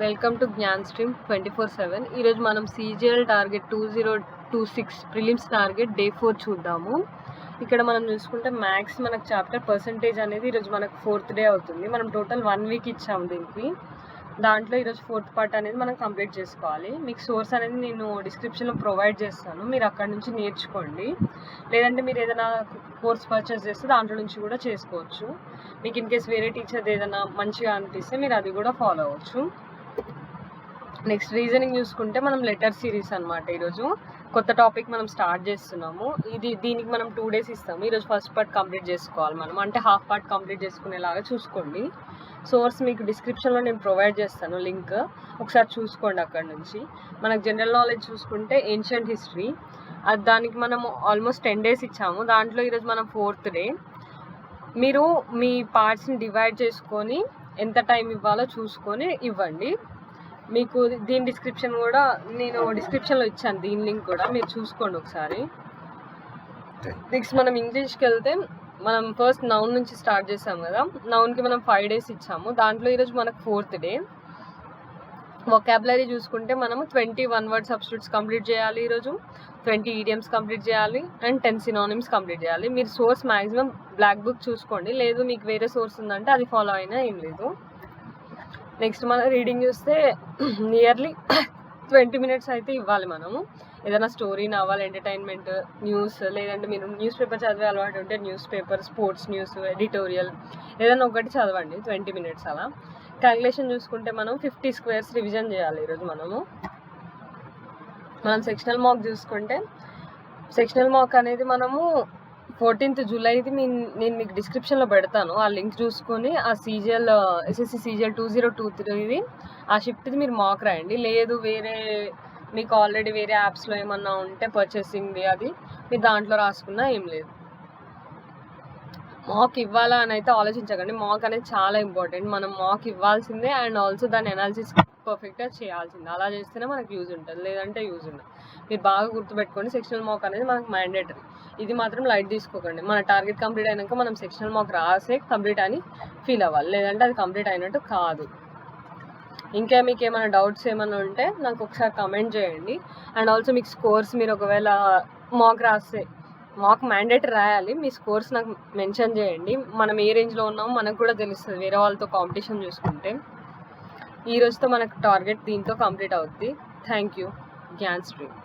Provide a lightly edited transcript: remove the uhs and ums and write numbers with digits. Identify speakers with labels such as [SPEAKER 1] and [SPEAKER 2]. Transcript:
[SPEAKER 1] Welcome to Gyan stream 24/7. ఈరోజు మనం CGL target 2026 prelims target day 4 చూద్దాము. ఇక్కడ మనం చూసుకుంటే మ్యాథ్స్ మనకు చాప్టర్ పర్సంటేజ్ అనేది ఈరోజు మనకు 4th డే అవుతుంది. మనం టోటల్ 1 వీక్ ఇచ్చాము దీనికి. దాంట్లో ఈరోజు 4th పార్ట్ అనేది మనం కంప్లీట్ చేసుకోవాలి. మీకు సోర్స్ అనేది నేను డిస్క్రిప్షన్లో ప్రొవైడ్ చేస్తాను, మీరు అక్కడ నుంచి నేర్చుకోండి. లేదంటే మీరు ఏదైనా కోర్స్ పర్చేస్ చేస్తే దాంట్లో నుంచి కూడా చేసుకోవచ్చు. మీకు ఇన్ కేస్ వేరే టీచర్ ఏదైనా మంచిగా అనిపిస్తే మీరు అది కూడా ఫాలో అవ్వచ్చు. నెక్స్ట్ రీజనింగ్ చూసుకుంటే మనం లెటర్ సిరీస్ అనమాట. ఈరోజు కొత్త టాపిక్ మనం స్టార్ట్ చేస్తున్నాము. దీనికి మనం 2 days ఇస్తాము. ఈరోజు ఫస్ట్ పార్ట్ కంప్లీట్ చేసుకోవాలి మనం, అంటే హాఫ్ పార్ట్ కంప్లీట్ చేసుకునేలాగా చూసుకోండి. సోర్స్ మీకు డిస్క్రిప్షన్లో నేను ప్రొవైడ్ చేస్తాను లింక్, ఒకసారి చూసుకోండి అక్కడ నుంచి. మనకు జనరల్ నాలెడ్జ్ చూసుకుంటే ఏన్షియంట్ హిస్టరీ, దానికి మనము ఆల్మోస్ట్ 10 days ఇచ్చాము. దాంట్లో ఈరోజు మనం 4th డే. మీరు మీ పార్ట్స్ని డివైడ్ చేసుకొని ఎంత టైం ఇవ్వాలో చూసుకొని ఇవ్వండి. మీకు దీని డిస్క్రిప్షన్ కూడా నేను డిస్క్రిప్షన్లో ఇచ్చాను, దీని లింక్ కూడా మీరు చూసుకోండి ఒకసారి. నెక్స్ట్ మనం ఇంగ్లీష్కి వెళ్తే మనం ఫస్ట్ నౌన్ నుంచి స్టార్ట్ చేసాం కదా. నౌన్కి మనం 5 days ఇచ్చాము. దాంట్లో ఈరోజు మనకు 4th డే. వొకాబులరీ చూసుకుంటే మనము 21 వర్డ్ సబ్స్టిట్యూట్స్ కంప్లీట్ చేయాలి ఈరోజు, 20 ఈడియమ్స్ కంప్లీట్ చేయాలి అండ్ 10 సినోనిమ్స్ కంప్లీట్ చేయాలి. మీరు సోర్స్ మ్యాక్సిమం బ్లాక్ బుక్ చూసుకోండి, లేదు మీకు వేరే సోర్స్ ఉందంటే అది ఫాలో అయినా ఏం లేదు. నెక్స్ట్ మన రీడింగ్ చూస్తే నియర్లీ 20 minutes అయితే ఇవ్వాలి మనము. ఏదైనా స్టోరీ, నవల్, ఎంటర్టైన్మెంట్, న్యూస్, లేదంటే మీరు న్యూస్ పేపర్ చదివే అలవాటు ఉంటే news paper, sports news, editorial ఏదైనా ఒకటి చదవండి 20 minutes అలా. క్యాలిక్యులేషన్ చూసుకుంటే మనం 50 squares రివిజన్ చేయాలి ఈరోజు మనము. మనం సెక్షనల్ మాక్ చూసుకుంటే సెక్షనల్ మాక్ అనేది మనము 14th జూలైది నేను మీకు డిస్క్రిప్షన్లో పెడతాను, ఆ లింక్ చూసుకొని ఆ సీజీఎల్ ఎస్ఎస్సి సీజీఎల్ 2023 ఆ షిఫ్ట్ది మీరు మాక్ రాయండి. లేదు వేరే మీకు ఆల్రెడీ వేరే యాప్స్లో ఏమన్నా ఉంటే పర్చేసింగ్ది అది మీరు దాంట్లో రాసుకున్నా ఏం లేదు. మాక్ ఇవ్వాలా అని అయితే ఆలోచించకండి, మాక్ అనేది చాలా ఇంపార్టెంట్. మనం మాక్ ఇవ్వాల్సిందే అండ్ ఆల్సో దాని అనాలిసిస్ పర్ఫెక్ట్గా చేయాల్సిందే. అలా చేస్తేనే మనకు యూజ్ ఉంటుంది, లేదంటే యూజ్ ఉండదు. మీరు బాగా గుర్తుపెట్టుకోండి, సెక్షనల్ మాక్ అనేది మనకు మ్యాండేటరీ. ఇది మాత్రం లైట్ తీసుకోకండి. మన టార్గెట్ కంప్లీట్ అయినాక మనం సెక్షనల్ మాక్ రాసే కంప్లీట్ అని ఫీల్ అవ్వాలి, లేదంటే అది కంప్లీట్ అయినట్టు కాదు. ఇంకా మీకు ఏమైనా డౌట్స్ ఏమైనా ఉంటే నాకు ఒకసారి కమెంట్ చేయండి. అండ్ ఆల్సో మీకు స్కోర్స్, మీరు ఒకవేళ మాక్ రాస్తే మాకు మ్యాండేటరీ రాయాలి, మీ స్కోర్స్ నాకు మెన్షన్ చేయండి. మనం ఏ రేంజ్లో ఉన్నామో మనకు కూడా తెలుస్తుంది వేరే వాళ్ళతో కాంపిటీషన్ చూసుకుంటే. ఈ రోజుతో మనకు టార్గెట్ దీంతో కంప్లీట్ అవుద్ది. Thank you. జ్ఞాన్ స్ట్రీమ్.